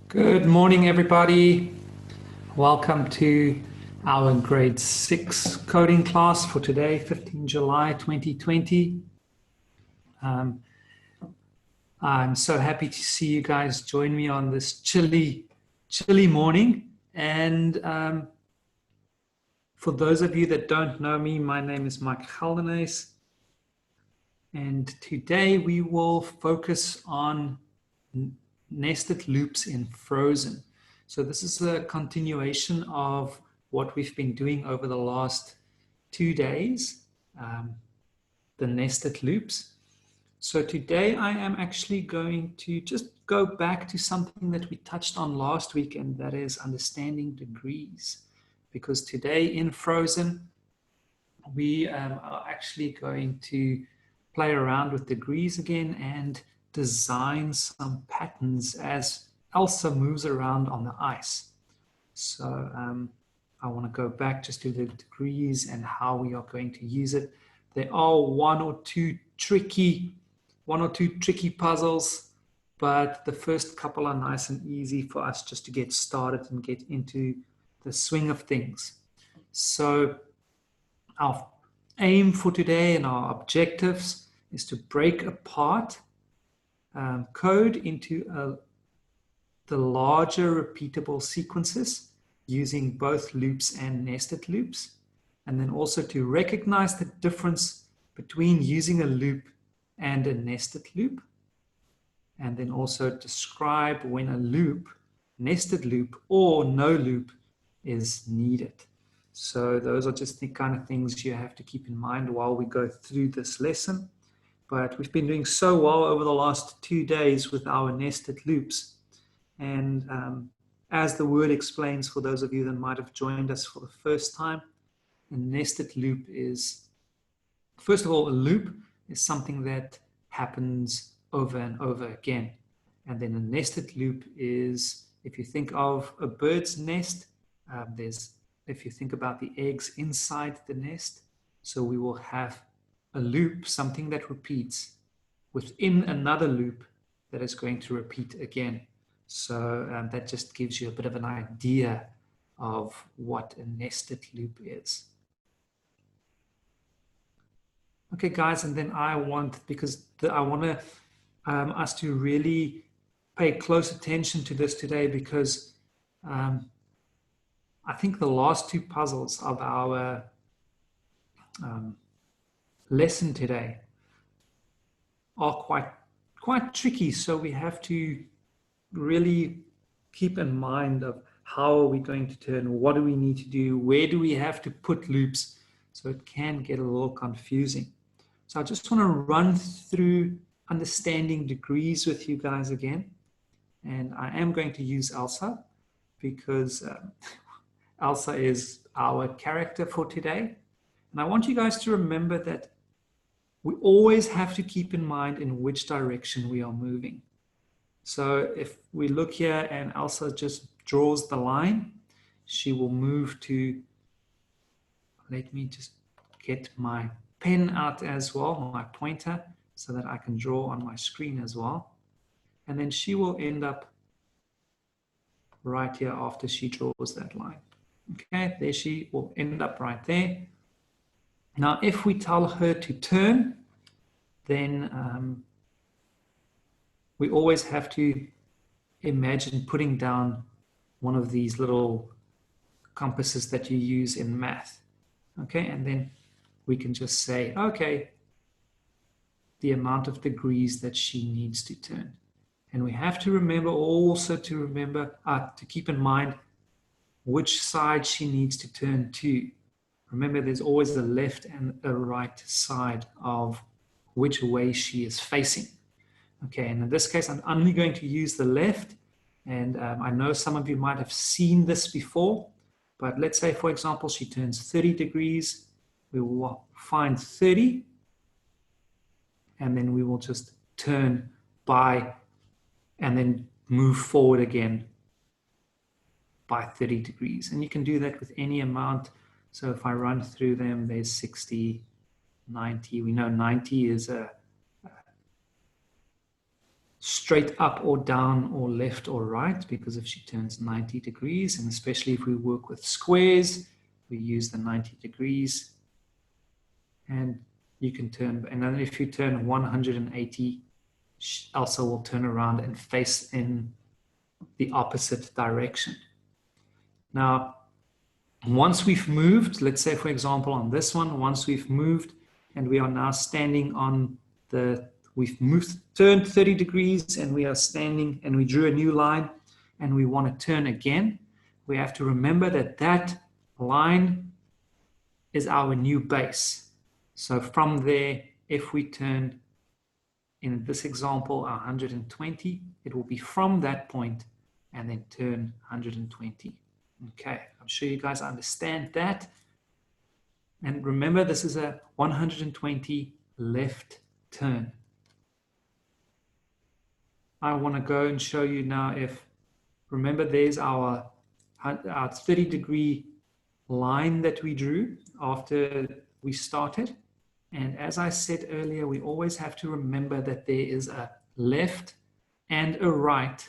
Good morning, everybody. Welcome to our grade 6 coding class for today, 15 July 2020. I'm so happy to see you guys join me on this chilly morning. And for those of you that don't know me, my name is Mike Geldenes. And today we will focus on nested loops in Frozen. So this is a continuation of what we've been doing over the last 2 days, the nested loops. So today I am actually going to just go back to something that we touched on last week, and that is understanding degrees. Because today in Frozen, we are actually going to play around with degrees again and design some patterns as Elsa moves around on the ice. So I want to go back just to the degrees and how we are going to use it. There are one or two tricky puzzles, but the first couple are nice and easy for us just to get started and get into the swing of things. So our aim for today and our objectives is to break apart code into the larger repeatable sequences using both loops and nested loops, and then also to recognize the difference between using a loop and a nested loop, and then also describe when a loop, nested loop or no loop is needed. So those are just the kind of things you have to keep in mind while we go through this lesson. But we've been doing so well over the last 2 days with our nested loops. And as the word explains, for those of you that might have joined us for the first time, a nested loop is, first of all, a loop is something that happens over and over again. And then a nested loop is, if you think of a bird's nest, if you think about the eggs inside the nest, so we will have a loop, something that repeats within another loop that is going to repeat again. So that just gives you a bit of an idea of what a nested loop is. Okay, guys, and then I want us to really pay close attention to this today, because I think the last 2 puzzles of our lesson today are quite tricky. So we have to really keep in mind of how are we going to turn, what do we need to do, where do we have to put loops, so it can get a little confusing. So I just want to run through understanding degrees with you guys again, and I am going to use Elsa because Elsa is our character for today. And I want you guys to remember that we always have to keep in mind in which direction we are moving. So if we look here and Elsa just draws the line, she will move to, let me just get my pen out as well, my pointer, so that I can draw on my screen as well. And then she will end up right here after she draws that line. Okay, there she will end up right there. Now, if we tell her to turn, then we always have to imagine putting down one of these little compasses that you use in math. Okay, and then we can just say, okay, the amount of degrees that she needs to turn. And we have to remember also to keep in mind which side she needs to turn to. Remember, there's always a left and a right side of which way she is facing. Okay, and in this case, I'm only going to use the left. And I know some of you might have seen this before, but let's say, for example, she turns 30 degrees. We will find 30, and then we will just turn by, and then move forward again by 30 degrees. And you can do that with any amount. So if I run through them, there's 60, 90. We know 90 is a straight up or down or left or right, because if she turns 90 degrees, and especially if we work with squares, we use the 90 degrees. And you can turn, and then if you turn 180, Elsa will turn around and face in the opposite direction. Now, once we've moved, let's say, for example, on this one, once we've moved and we are now standing on we've moved, turned 30 degrees and we are standing and we drew a new line and we want to turn again, we have to remember that that line is our new base. So from there, if we turn, in this example, 120, it will be from that point and then turn 120. Okay, I'm sure you guys understand that. And remember, this is a 120 left turn. I want to go and show you now remember there's our 30-degree line that we drew after we started. And as I said earlier, we always have to remember that there is a left and a right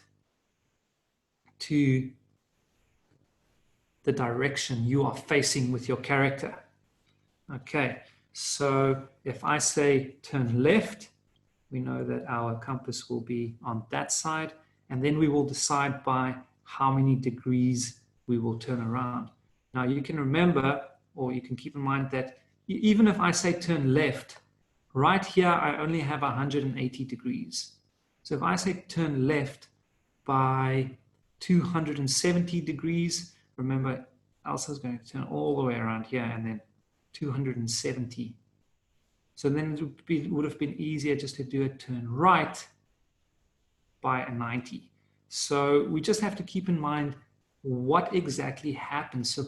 to the direction you are facing with your character. Okay, so if I say turn left, we know that our compass will be on that side, and then we will decide by how many degrees we will turn around. Now you can remember, or you can keep in mind that even if I say turn left, right here I only have 180 degrees. So if I say turn left by 270 degrees, remember Elsa's going to turn all the way around here and then 270. So then it would have been easier just to do a turn right by a 90. So we just have to keep in mind what exactly happens so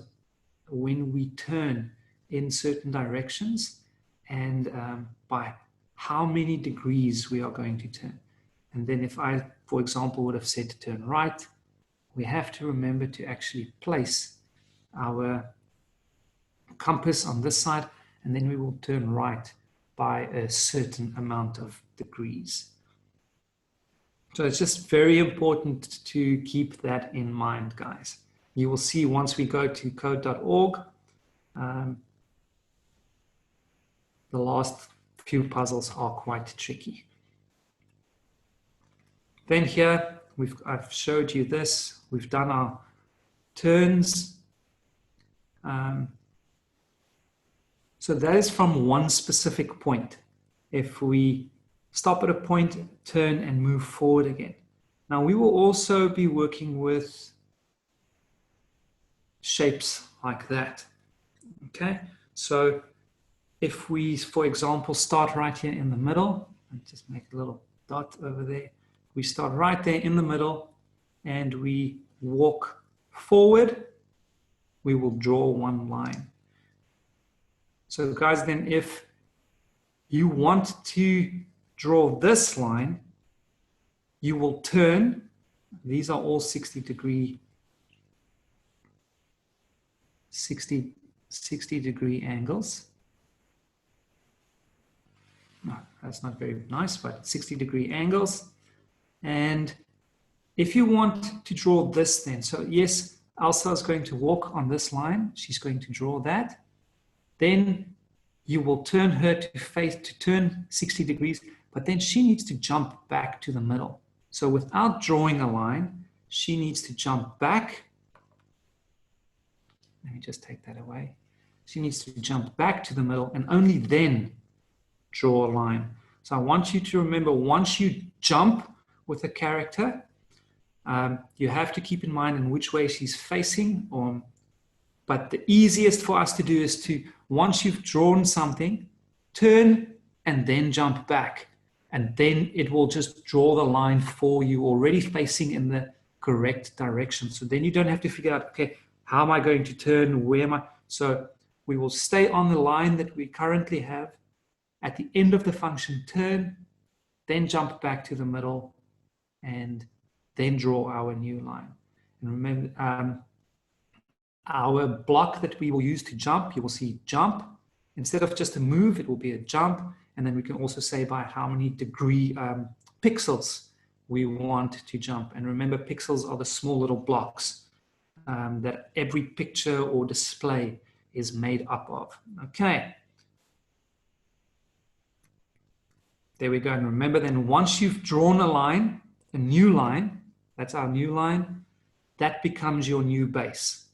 when we turn in certain directions and by how many degrees we are going to turn. And then if I, for example, would have said turn right, we have to remember to actually place our compass on this side, and then we will turn right by a certain amount of degrees. So it's just very important to keep that in mind, guys. You will see once we go to code.org, the last few puzzles are quite tricky. Then here, I've showed you this. We've done our turns. So that is from one specific point. If we stop at a point, turn and move forward again. Now we will also be working with shapes like that. Okay, so if we, for example, start right here in the middle, and just make a little dot over there. We start right there in the middle and we walk forward, we will draw one line. So guys, then if you want to draw this line, you will turn. These are all 60 degree angles. No, that's not very nice, but 60-degree angles. And if you want to draw this then, so yes, Elsa is going to walk on this line. She's going to draw that. Then you will turn her to turn 60 degrees, but then she needs to jump back to the middle. So without drawing a line, she needs to jump back. Let me just take that away. She needs to jump back to the middle and only then draw a line. So I want you to remember, once you jump with a character, you have to keep in mind in which way she's facing. But the easiest for us to do is to, once you've drawn something, turn and then jump back. And then it will just draw the line for you, already facing in the correct direction. So then you don't have to figure out, okay, how am I going to turn? Where am I? So we will stay on the line that we currently have. At the end of the function, turn, then jump back to the middle, and then draw our new line. And remember, our block that we will use to jump, you will see jump. Instead of just a move, it will be a jump. And then we can also say by how many degree pixels we want to jump. And remember, pixels are the small little blocks that every picture or display is made up of. Okay. There we go. And remember then, once you've drawn a line, a new line, that's our new line, that becomes your new base.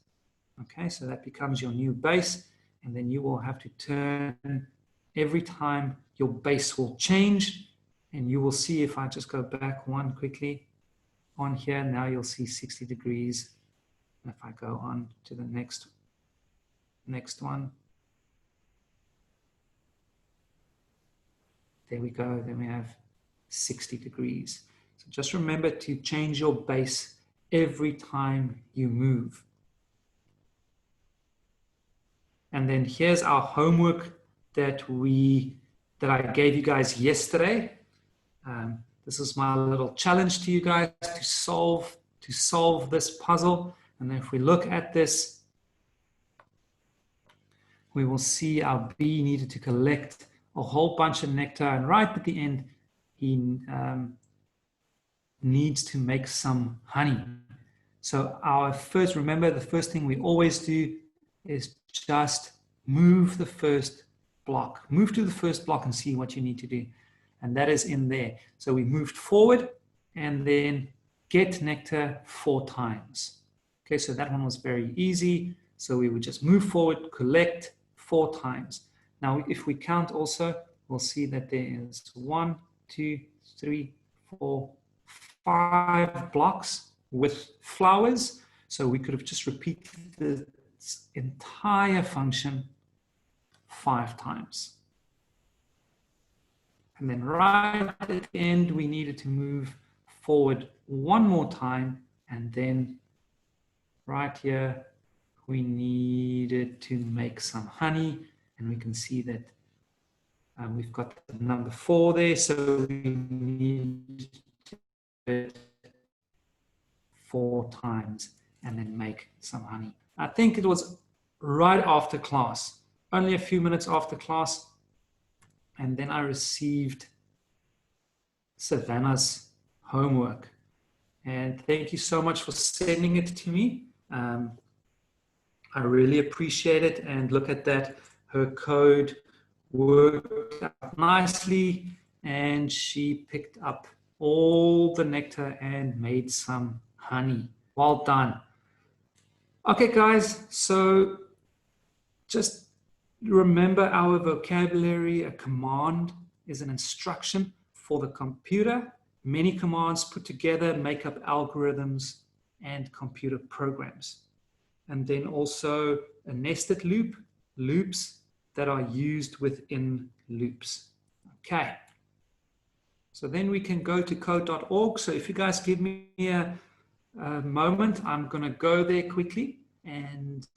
Okay, so that becomes your new base, and then you will have to turn every time your base will change, and you will see, if I just go back one quickly on here, now you'll see 60 degrees. And if I go on to the next one, there we go, then we have 60 degrees. So just remember to change your base every time you move. And then here's our homework that I gave you guys yesterday. This is my little challenge to you guys to solve this puzzle. And if we look at this, we will see our bee needed to collect a whole bunch of nectar, and right at the end, he needs to make some honey. So remember, the first thing we always do is just move the first block. Move to the first block and see what you need to do. And that is in there. So we moved forward and then get nectar 4 times. Okay, so that one was very easy. So we would just move forward, collect 4 times. Now, if we count also, we'll see that there is 1, 2, 3, 4, 5 blocks with flowers. So we could have just repeated this entire function 5 times. And then right at the end, we needed to move forward 1 more time. And then right here, we needed to make some honey. And we can see that we've got the number 4 there. So we need to do it 4 times and then make some honey. I think it was right after class, only a few minutes after class. And then I received Savannah's homework. And thank you so much for sending it to me. I really appreciate it. And look at that. Her code worked out nicely. And she picked up all the nectar and made some honey. Well done. Okay, guys. So just remember our vocabulary. A command is an instruction for the computer. Many commands put together make up algorithms and computer programs. And then also a nested loop, loops that are used within loops. Okay. So then we can go to code.org. So if you guys give me a moment, I'm going to go there quickly and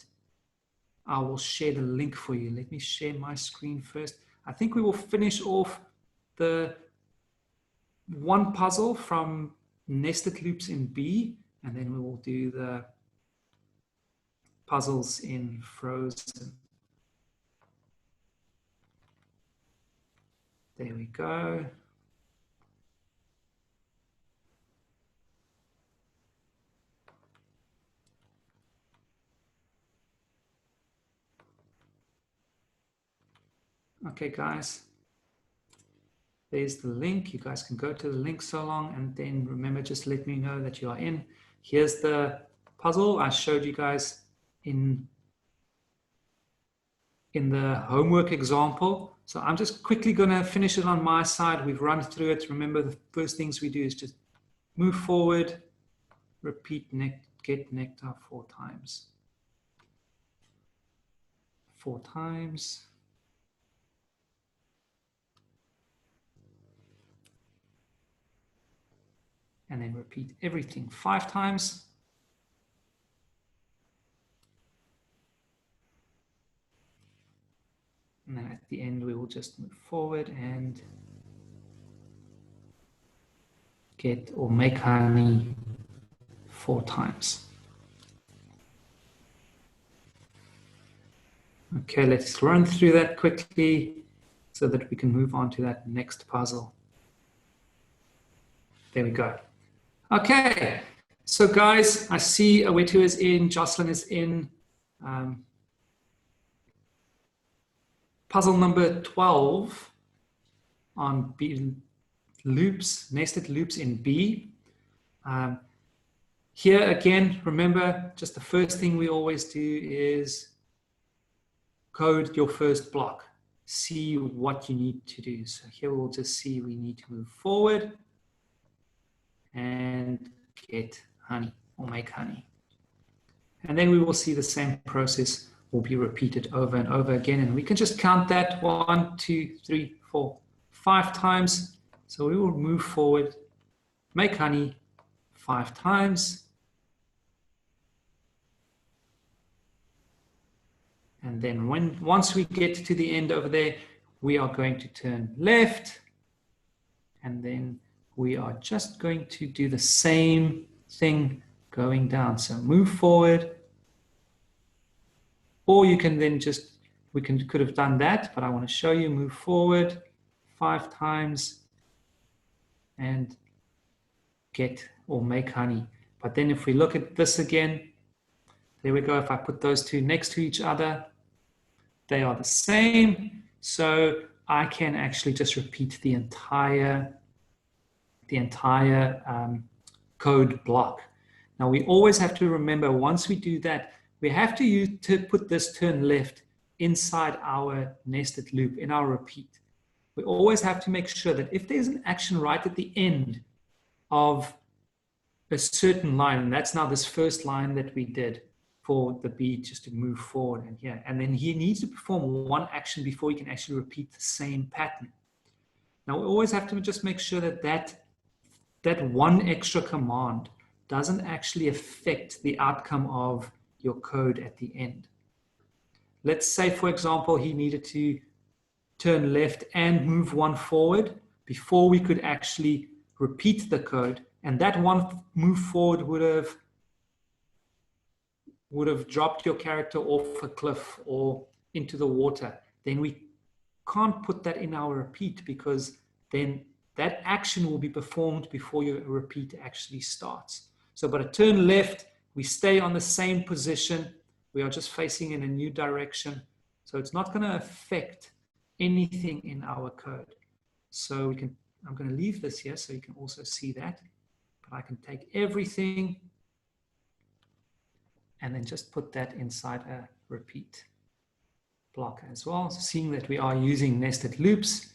I will share the link for you. Let me share my screen first. I think we will finish off the one puzzle from nested loops in B, and then we will do the puzzles in Frozen. There we go. Okay, guys, there's the link. You guys can go to the link so long, and then remember, just let me know that you are in. Here's the puzzle I showed you guys in the homework example. So I'm just quickly going to finish it on my side. We've run through it. Remember, the first things we do is just move forward, repeat, get nectar 4 times. 4 times. And then repeat everything 5 times. And then at the end, we will just move forward and get or make honey 4 times. Okay, let's run through that quickly so that we can move on to that next puzzle. There we go. Okay, so guys, I see Awetu is in, Jocelyn is in. Puzzle number 12 on B, loops, nested loops in B. Here again, remember, just the first thing we always do is code your first block. See what you need to do. So here we'll just see we need to move forward and get honey or make honey. And then we will see the same process will be repeated over and over again. And we can just count that 1, 2, 3, 4, 5 times. So we will move forward, make honey 5 times. And then once we get to the end over there, we are going to turn left. And then we are just going to do the same thing going down. So move forward. Or you can then just, could have done that, but I want to show you, move forward 5 times and get or make honey. But then if we look at this again, there we go. If I put those two next to each other, they are the same. So I can actually just repeat the entire code block. Now we always have to remember, once we do that, we have to put this turn left inside our nested loop, in our repeat. We always have to make sure that if there's an action right at the end of a certain line, and that's now this first line that we did for the B, just to move forward and here, and then he needs to perform one action before he can actually repeat the same pattern. Now we always have to just make sure that that one extra command doesn't actually affect the outcome of your code at the end. Let's say, for example, he needed to turn left and move 1 forward before we could actually repeat the code, and that one move forward would have dropped your character off a cliff or into the water. Then we can't put that in our repeat, because then that action will be performed before your repeat actually starts. So, but a turn left, we stay on the same position. We are just facing in a new direction. So it's not going to affect anything in our code. So I'm going to leave this here so you can also see that. But I can take everything and then just put that inside a repeat block as well. So seeing that we are using nested loops,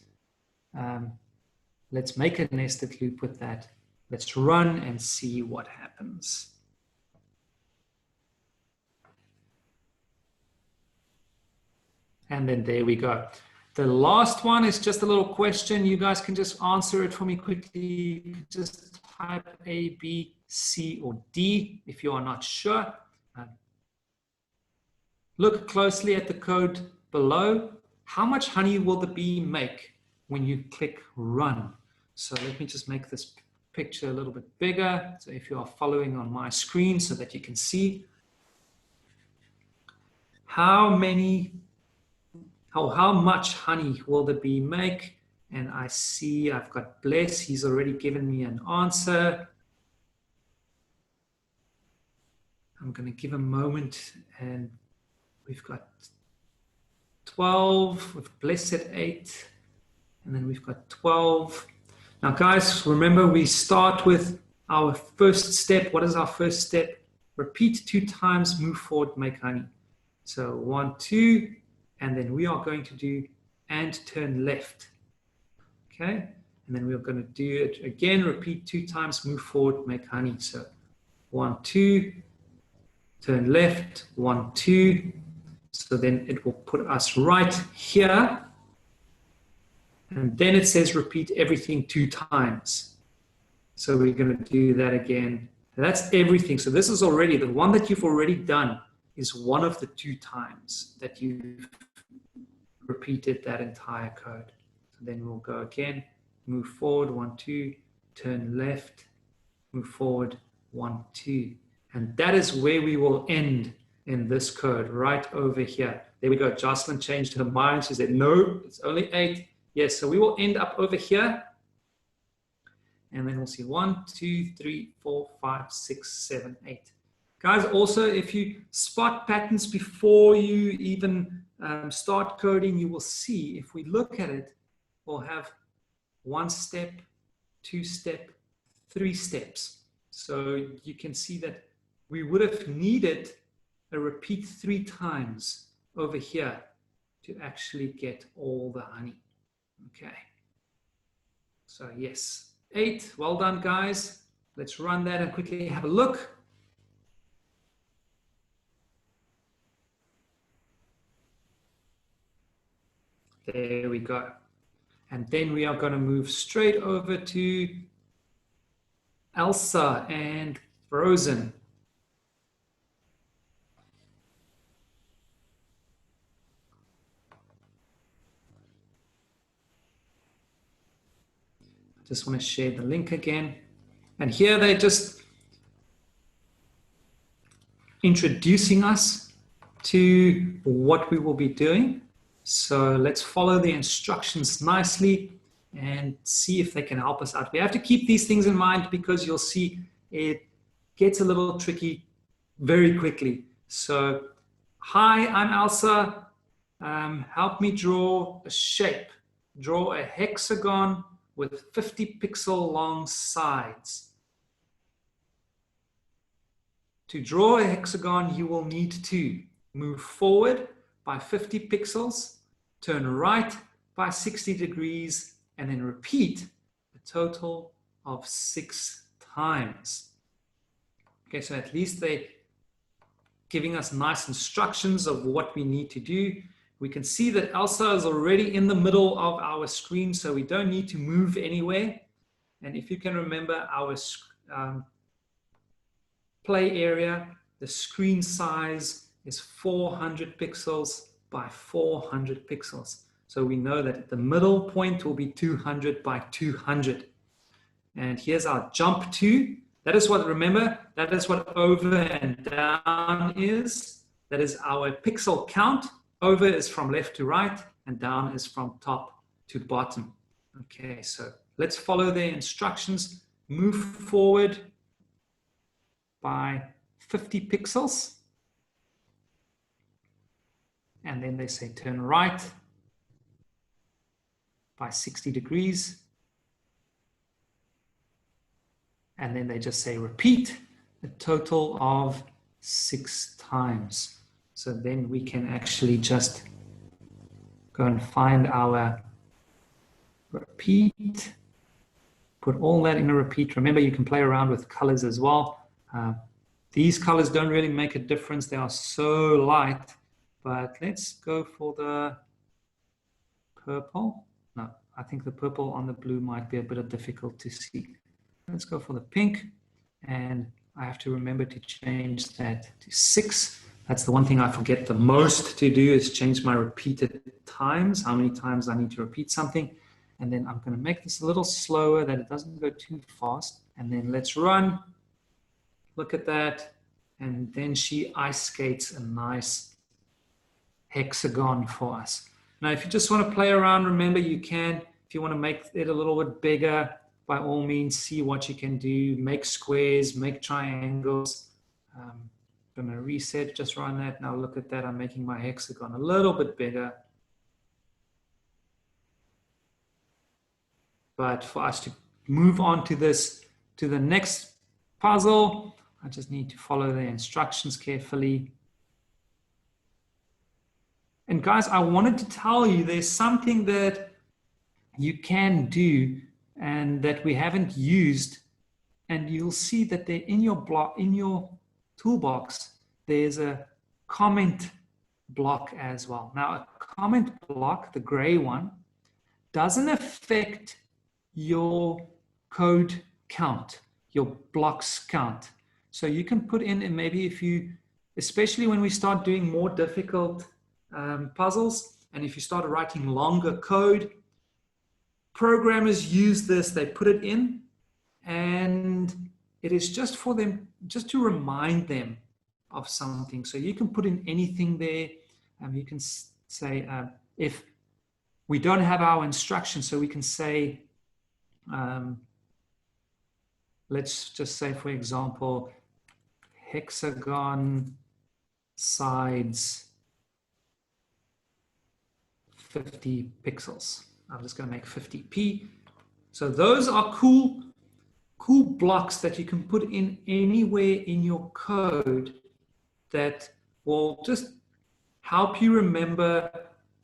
let's make a nested loop with that. Let's run and see what happens. And then there we go. The last one is just a little question. You guys can just answer it for me quickly. You can just type A, B, C, or D if you are not sure. Look closely at the code below. How much honey will the bee make when you click run? So let me just make this picture a little bit bigger. So if you are following on my screen so that you can see how much honey will the bee make? And I see I've got Bless. He's already given me an answer. I'm going to give a moment, and we've got 12 with Bless at 8, and then we've got 12. Now guys, remember we start with our first step. What is our first step? Repeat 2 times, move forward, make honey. So 1, 2, and then we are going to do and turn left. Okay, and then we're going to do it again, repeat 2 times, move forward, make honey. So 1, 2, turn left, 1, 2. So then it will put us right here. And then it says repeat everything 2 times. So we're going to do that again. That's everything. So this is already, the one that you've already done is one of the 2 times that you've repeated that entire code. So then we'll go again, move forward, 1, 2, turn left, move forward, 1, 2. And that is where we will end in this code, right over here. There we go. Jocelyn changed her mind. She said, no, it's only 8. Yes, so we will end up over here. And then we'll see 1, 2, 3, 4, 5, 6, 7, 8. Guys, also, if you spot patterns before you even start coding, you will see, if we look at it, we'll have 1 step, 2 step, 3 steps. So you can see that we would have needed a repeat 3 times over here to actually get all the honey. Okay. So yes, 8. Well done, guys. Let's run that and quickly have a look. There we go. And then we are going to move straight over to Elsa and Frozen. Just want to share the link again. And here they're just introducing us to what we will be doing. So let's follow the instructions nicely and see if they can help us out. We have to keep these things in mind because you'll see it gets a little tricky very quickly. So, hi, I'm Elsa. Help me draw a shape. Draw a hexagon with 50 pixel long sides. To draw a hexagon, you will need to move forward by 50 pixels, turn right by 60 degrees, and then repeat a total of 6 times. Okay, so at least they're giving us nice instructions of what we need to do. We can see that Elsa is already in the middle of our screen, so we don't need to move anywhere. And if you can remember our play area, the screen size is 400 pixels by 400 pixels. So we know that the middle point will be 200 by 200. And here's our jump to. That is what, remember, that is what over and down is. That is our pixel count. Over is from left to right, and down is from top to bottom. Okay, so let's follow their instructions. Move forward by 50 pixels. And then they say turn right by 60 degrees. And then they just say repeat a total of 6 times. So then we can actually just go and find our repeat, put all that in a repeat. Remember, you can play around with colors as well. These colors don't really make a difference. They are so light, but let's go for the purple. No, I think the purple on the blue might be a bit difficult to see. Let's go for the pink, and I have to remember to change that to 6. That's the one thing I forget the most to do, is change my repeated times, how many times I need to repeat something. And then I'm going to make this a little slower that it doesn't go too fast. And then let's run. Look at that. And then she ice skates a nice hexagon for us. Now, if you just want to play around, remember you can. If you want to make it a little bit bigger, by all means, see what you can do. Make squares, make triangles. I'm going to reset, just run that. Now look at that. I'm making my hexagon a little bit bigger. But for us to move on to this, to the next puzzle, I just need to follow the instructions carefully. And guys, I wanted to tell you there's something that you can do and that we haven't used. And you'll see that they're in your block, in your toolbox, there's a comment block as well. Now, a comment block, the gray one, doesn't affect your code count, your blocks count. So you can put in, and maybe if you, especially when we start doing more difficult puzzles, and if you start writing longer code, programmers use this, they put it in, and it is just for them, just to remind them of something. So you can put in anything there. You can say, if we don't have our instructions, so we can say, let's just say, for example, hexagon sides 50 pixels. I'm just going to make 50p. So those are cool blocks that you can put in anywhere in your code that will just help you remember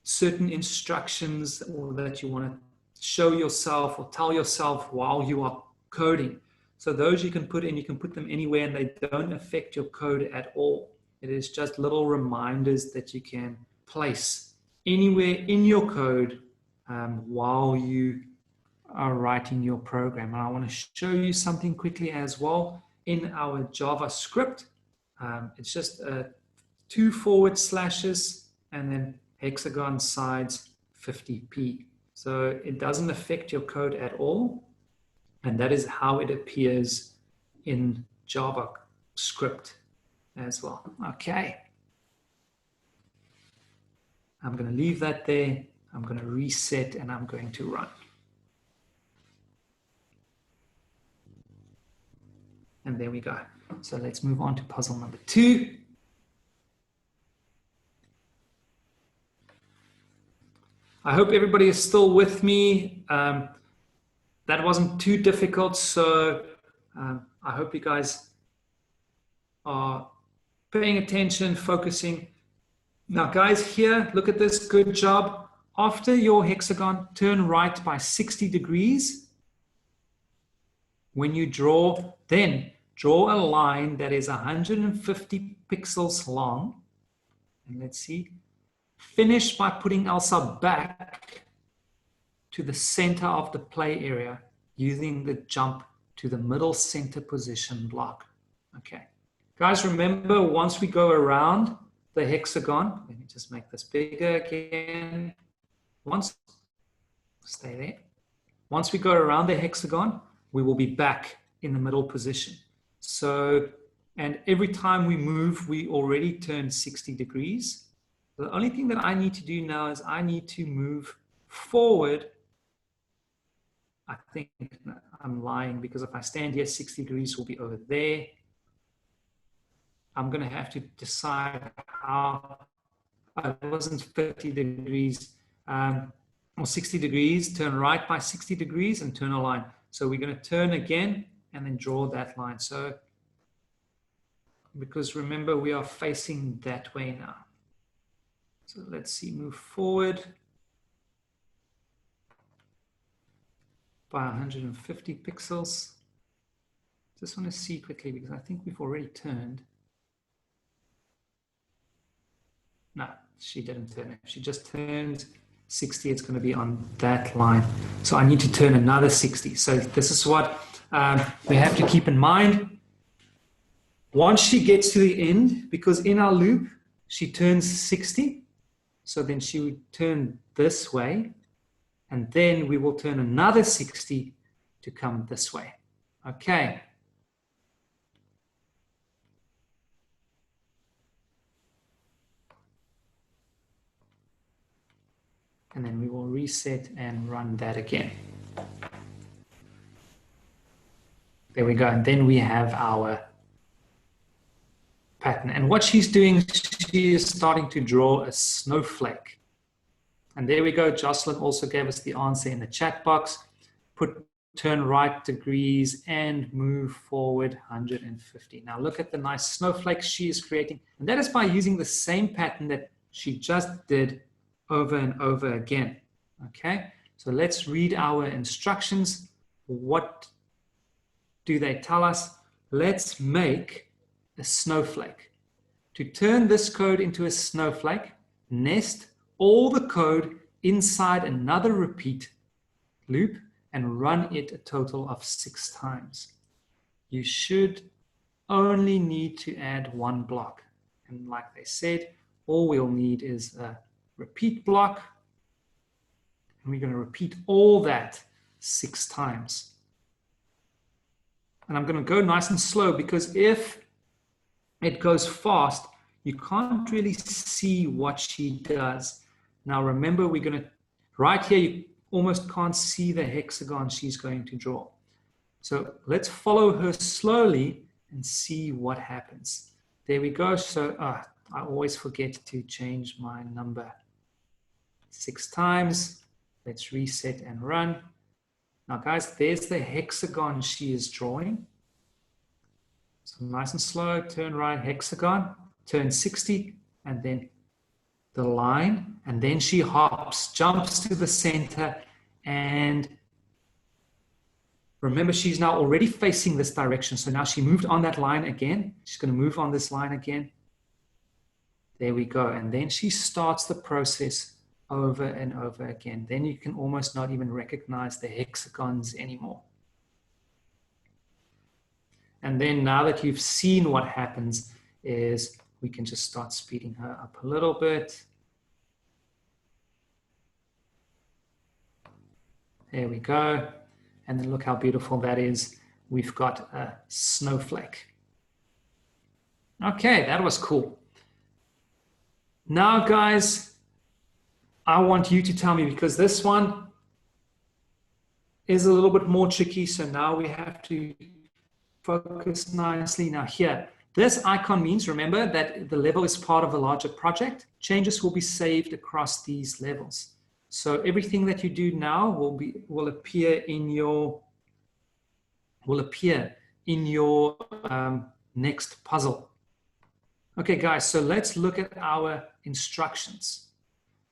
certain instructions, or that you want to show yourself or tell yourself while you are coding. So those you can put in, you can put them anywhere, and they don't affect your code at all. It is just little reminders that you can place anywhere in your code while you are writing your program. And I want to show you something quickly as well in our JavaScript. It's just 2 forward slashes and then hexagon sides 50p. So it doesn't affect your code at all. And that is how it appears in JavaScript as well. Okay. I'm going to leave that there. I'm going to reset and I'm going to run. And there we go. So let's move on to puzzle number 2. I hope everybody is still with me. That wasn't too difficult, so I hope you guys are paying attention, focusing. Now guys, here, look at this, good job. After your hexagon, turn right by 60 degrees. When you draw, then draw a line that is 150 pixels long. And let's see. Finish by putting Elsa back to the center of the play area using the jump to the middle center position block. Okay. Guys, remember, once we go around the hexagon, let me just make this bigger again. Stay there. Once we go around the hexagon, we will be back in the middle position. So, and every time we move, we already turn 60 degrees. The only thing that I need to do now is I need to move forward. I think I'm lying, because if I stand here, 60 degrees will be over there. I'm going to have to decide how. It wasn't 50 degrees or 60 degrees. Turn right by 60 degrees and turn a line. So we're going to turn again and then draw that line. So, because remember, we are facing that way now. So let's see, move forward by 150 pixels. Just want to see quickly, because I think we've already turned. No, she didn't turn it. She just turned 60. It's going to be on that line. So I need to turn another 60. So this is what we have to keep in mind. Once she gets to the end, because in our loop, she turns 60. So then she would turn this way, and then we will turn another 60 to come this way. Okay. And then we will reset and run that again. There we go. And then we have our pattern. And what she's doing, she is starting to draw a snowflake. And there we go. Jocelyn also gave us the answer in the chat box. Turn right degrees and move forward 150. Now look at the nice snowflake she is creating. And that is by using the same pattern that she just did over and over again. Okay, so let's read our instructions. What do they tell us? Let's make a snowflake. To turn this code into a snowflake, nest all the code inside another repeat loop and run it a total of 6 times. You should only need to add 1 block. And like they said, all we'll need is a repeat block. And we're going to repeat all that 6 times. And I'm going to go nice and slow, because if it goes fast, you can't really see what she does. Now remember, we're going to, right here, you almost can't see the hexagon she's going to draw. So let's follow her slowly and see what happens. There we go. So I always forget to change my number 6 times. Let's reset and run. Now guys, there's the hexagon she is drawing. So nice and slow, turn right, hexagon, turn 60, and then the line, and then she hops, jumps to the center, and remember, she's now already facing this direction. So now she moved on that line again. She's going to move on this line again. There we go. And then she starts the process over and over again. Then you can almost not even recognize the hexagons anymore. And then now that you've seen what happens is we can just start speeding her up a little bit. There we go. And then look how beautiful that is. We've got a snowflake. Okay, that was cool. Now, guys, I want you to tell me, because this one is a little bit more tricky. So now we have to focus nicely. Now here, this icon means, remember, that the level is part of a larger project. Changes will be saved across these levels. So everything that you do now will appear in your next puzzle. Okay, guys, so let's look at our instructions.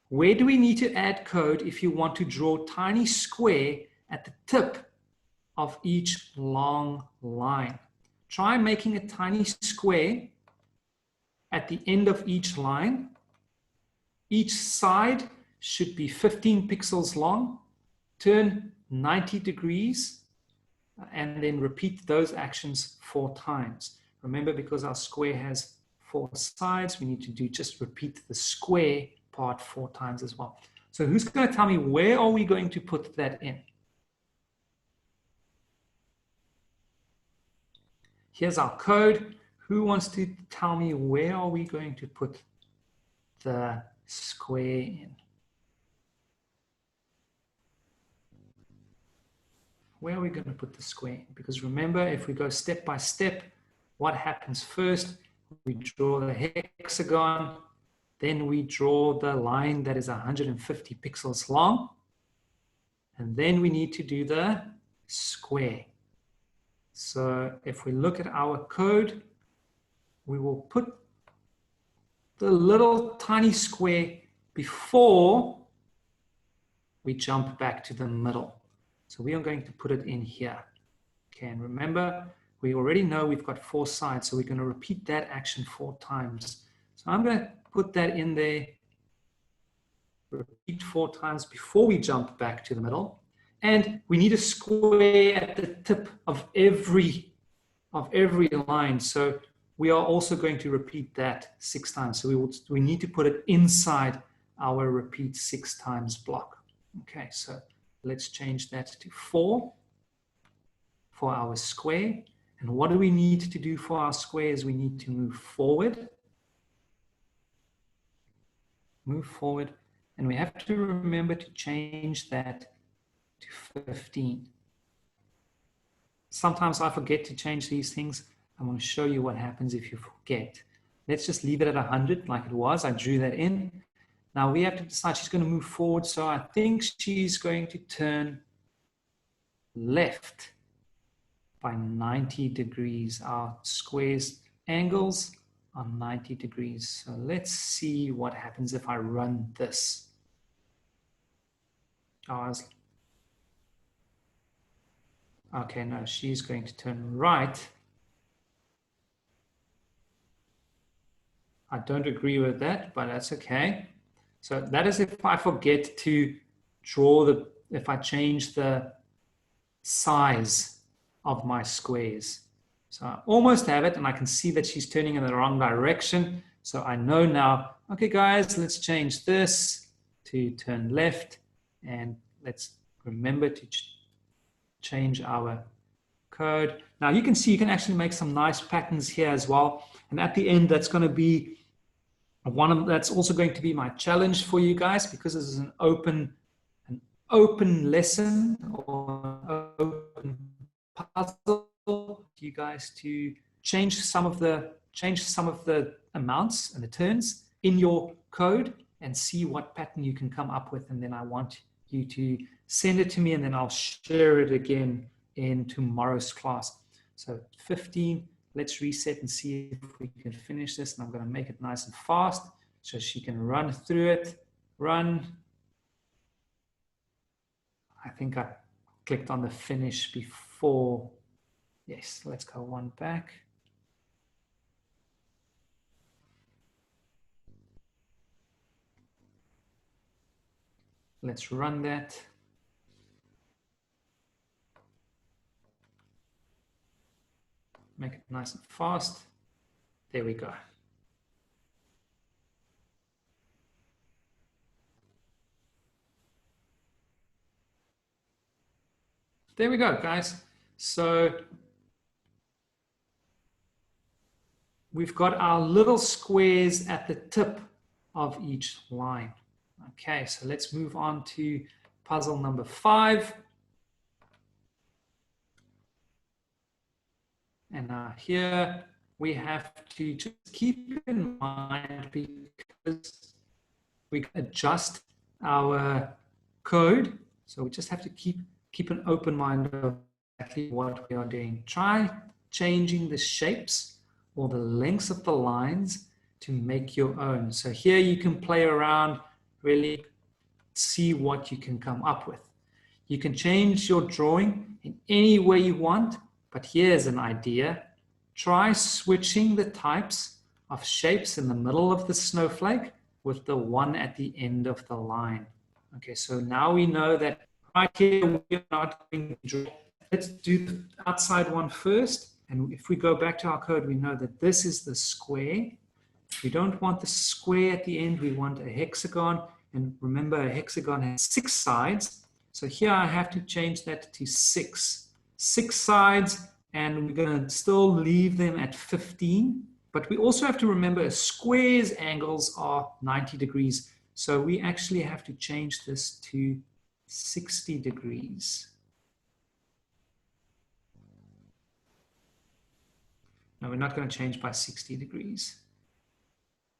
Where do we need to add code if you want to draw a tiny square at the tip of each long line? Try making a tiny square at the end of each line. Each side should be 15 pixels long. Turn 90 degrees and then repeat those actions 4 times. Remember, because our square has 4 sides, we need to just repeat the square part 4 times as well. So who's going to tell me, where are we going to put that in? Here's our code. Who wants to tell me, where are we going to put the square in? Where are we going to put the square in? Because remember, if we go step by step, what happens first? We draw the hexagon, then we draw the line that is 150 pixels long, and then we need to do the square. So if we look at our code, we will put the little tiny square before we jump back to the middle. So we are going to put it in here. Okay, and remember, we already know we've got 4 sides, so we're going to repeat that action 4 times. So I'm going to put that in there, repeat 4 times before we jump back to the middle. And we need a square at the tip of every line. So we are also going to repeat that 6 times. So we need to put it inside our repeat 6 times block. Okay, so let's change that to 4 for our square. And what do we need to do for our square is we need to move forward. Move forward. And we have to remember to change that to 15. Sometimes I forget to change these things. I'm going to show you what happens if you forget. Let's just leave it at 100 like it was. I drew that in. Now we have to decide she's going to move forward. So I think she's going to turn left by 90 degrees. Our square's angles are 90 degrees. So let's see what happens if I run this. Okay, no, she's going to turn right. I don't agree with that, but that's okay. So that is if I forget to draw if I change the size of my squares. So I almost have it, and I can see that she's turning in the wrong direction. So I know now, okay, guys, let's change this to turn left, and let's remember to change our code. Now you can see you can actually make some nice patterns here as well. And at the end, that's going to be that's also going to be my challenge for you guys, because this is an open lesson or open puzzle you guys to change some of the amounts and the turns in your code and see what pattern you can come up with. And then I want you to send it to me, and then I'll share it again in tomorrow's class. So 15, let's reset and see if we can finish this. And I'm going to make it nice and fast so she can run through it. Run. I think I clicked on the finish before. Yes, let's go one back. Let's run that. Make it nice and fast. There we go. There we go, guys. So we've got our little squares at the tip of each line. Okay, so let's move on to puzzle number 5. And here we have to just keep in mind, because we adjust our code. So we just have to keep an open mind of exactly what we are doing. Try changing the shapes or the lengths of the lines to make your own. So here you can play around, really see what you can come up with. You can change your drawing in any way you want, but here's an idea. Try switching the types of shapes in the middle of the snowflake with the one at the end of the line. Okay, so now we know that right here we're not going to draw. Let's do the outside one first. And if we go back to our code, we know that this is the square. We don't want the square at the end. We want a hexagon. And remember, a hexagon has 6 sides. So here I have to change that to 6. 6 sides, and we're going to still leave them at 15. But we also have to remember a square's angles are 90 degrees. So we actually have to change this to 60 degrees. No, we're not going to change by 60 degrees.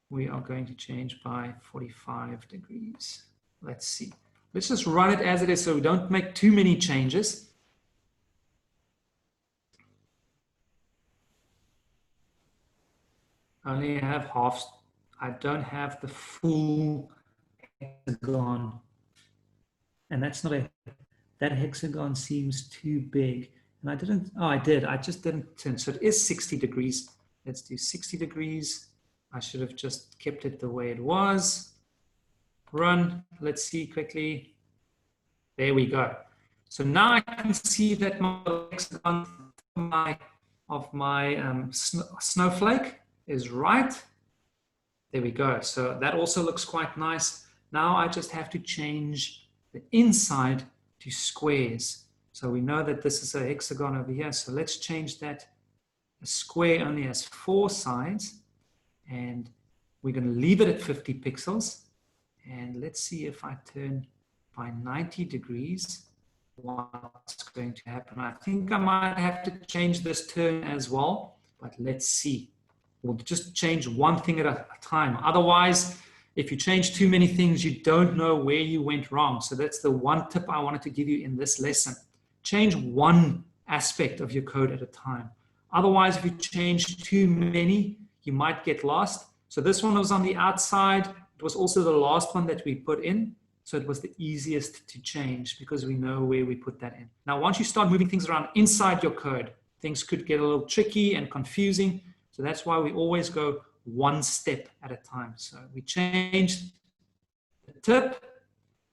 We are going to change by 45 degrees. Let's see. Let's just run it as it is so we don't make too many changes. I only have half. I don't have the full hexagon. And that's not that hexagon seems too big. And I didn't, oh, I did. I just didn't turn. So it is 60 degrees. Let's do 60 degrees. I should have just kept it the way it was. Run. Let's see quickly. There we go. So now I can see that my hexagon of my snowflake is right. There we go. So that also looks quite nice. Now I just have to change the inside to squares. So we know that this is a hexagon over here. So let's change that. A square only has 4 sides. And we're going to leave it at 50 pixels. And let's see if I turn by 90 degrees, what's going to happen. I think I might have to change this turn as well, but let's see. We'll just change one thing at a time. Otherwise, if you change too many things, you don't know where you went wrong. So that's the one tip I wanted to give you in this lesson. Change one aspect of your code at a time. Otherwise, if you change too many, you might get lost. So this one was on the outside. It was also the last one that we put in. So it was the easiest to change because we know where we put that in. Now, once you start moving things around inside your code, things could get a little tricky and confusing. So that's why we always go one step at a time. So we changed the tip.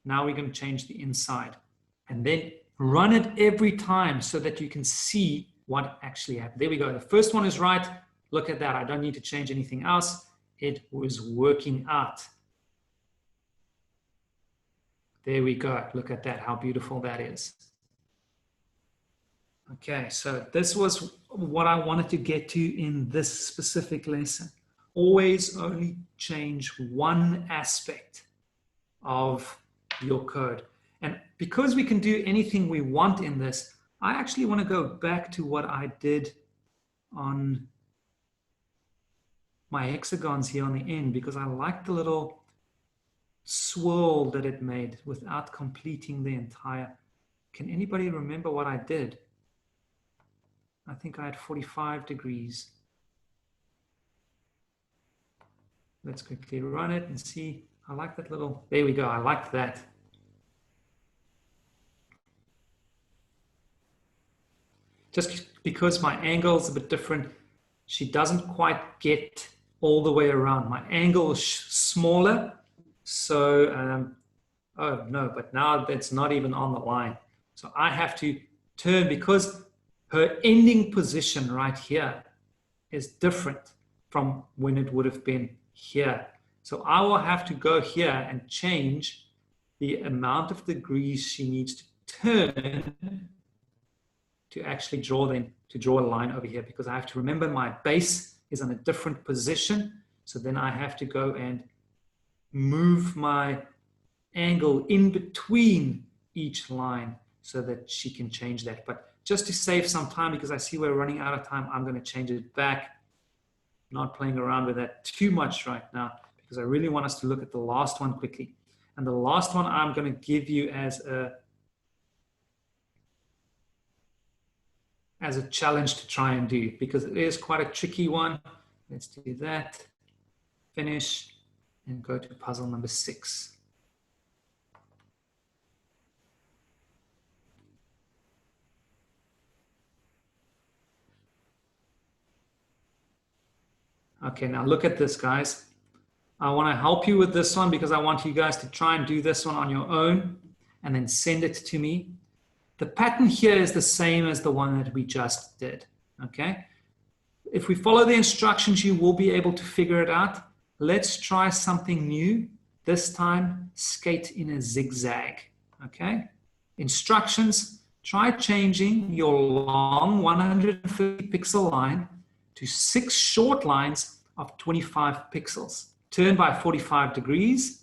Now we're going to change the inside. And then run it every time so that you can see what actually happened. There we go. The first one is right. Look at that. I don't need to change anything else. It was working out. There we go. Look at that. How beautiful that is. Okay, so this was what I wanted to get to in this specific lesson. Always only change one aspect of your code. And because we can do anything we want in this, I actually want to go back to what I did on my hexagons here on the end, because I like the little swirl that it made without completing the entire. Can anybody remember what I did? I think I had 45 degrees. Let's quickly run it and see. I like that little, there we go. I like that. Just because my angle is a bit different, she doesn't quite get all the way around. My angle is smaller. So, oh no, but now that's not even on the line. So I have to turn, because her ending position right here is different from when it would have been here. So I will have to go here and change the amount of degrees she needs to turn to actually draw a line over here, because I have to remember my base is on a different position. So then I have to go and move my angle in between each line so that she can change that. But just to save some time, because I see we're running out of time, I'm going to change it back. Not playing around with that too much right now, because I really want us to look at the last one quickly. And the last one I'm going to give you as a challenge to try and do, because it is quite a tricky one. Let's do that. Finish and go to puzzle number 6. Okay, now look at this, guys. I want to help you with this one, because I want you guys to try and do this one on your own and then send it to me. The pattern here is the same as the one that we just did, okay? If we follow the instructions, you will be able to figure it out. Let's try something new. This time, skate in a zigzag, okay? Instructions, try changing your long 150 pixel line to 6 short lines of 25 pixels. Turn by 45 degrees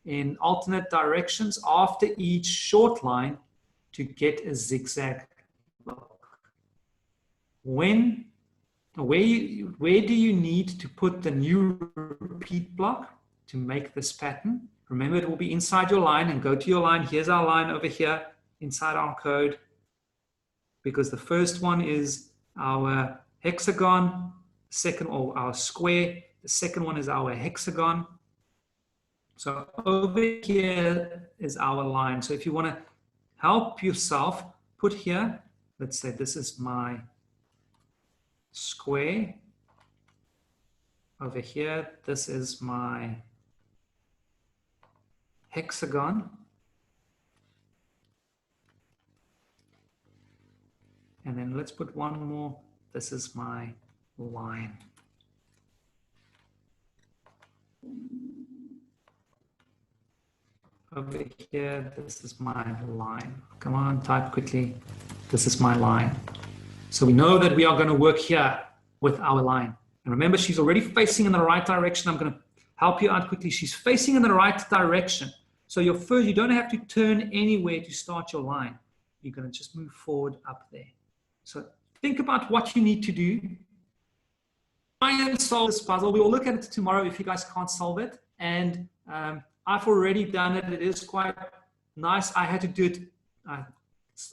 in alternate directions after each short line to get a zigzag look. Where do you need to put the new repeat block to make this pattern? Remember, it will be inside your line, and go to your line. Here's our line over here inside our code, because the first one is our hexagon, second, or our square. The second one is our hexagon. So over here is our line. So if you want to help yourself, put here, let's say this is my square. Over here, this is my hexagon. And then let's put one more. This is my line. Over here, this is my line. Come on, type quickly. This is my line. So we know that we are going to work here with our line. And remember, she's already facing in the right direction. I'm going to help you out quickly. She's facing in the right direction. So you don't have to turn anywhere to start your line. You're going to just move forward up there. So think about what you need to do. Try and solve this puzzle. We will look at it tomorrow if you guys can't solve it. And I've already done it. It is quite nice. I had to do it. I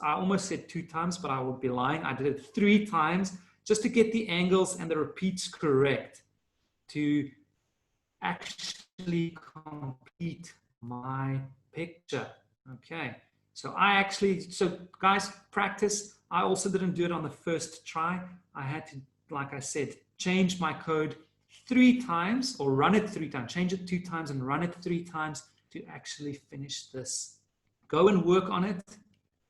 almost said 2 times, but I would be lying. I did it 3 times just to get the angles and the repeats correct to actually complete my picture. Okay. So guys, practice. I also didn't do it on the first try. I had to, like I said, change my code 3 times, or run it 3 times, change it 2 times and run it 3 times to actually finish this. Go and work on it,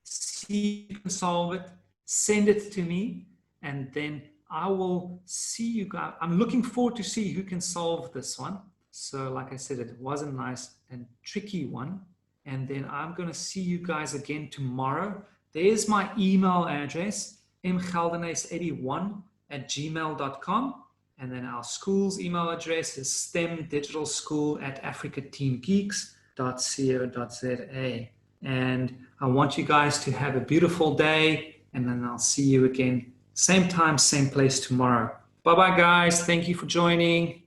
see if you can solve it, send it to me, and then I will see you guys. I'm looking forward to see who can solve this one. So like I said, it was a nice and tricky one. And then I'm going to see you guys again tomorrow. There's my email address, mgeldenes81@gmail.com. And then our school's email address is stemdigitalschool@africateamgeeks.co.za. And I want you guys to have a beautiful day And then I'll see you again, same time, same place tomorrow. Bye-bye, guys. Thank you for joining.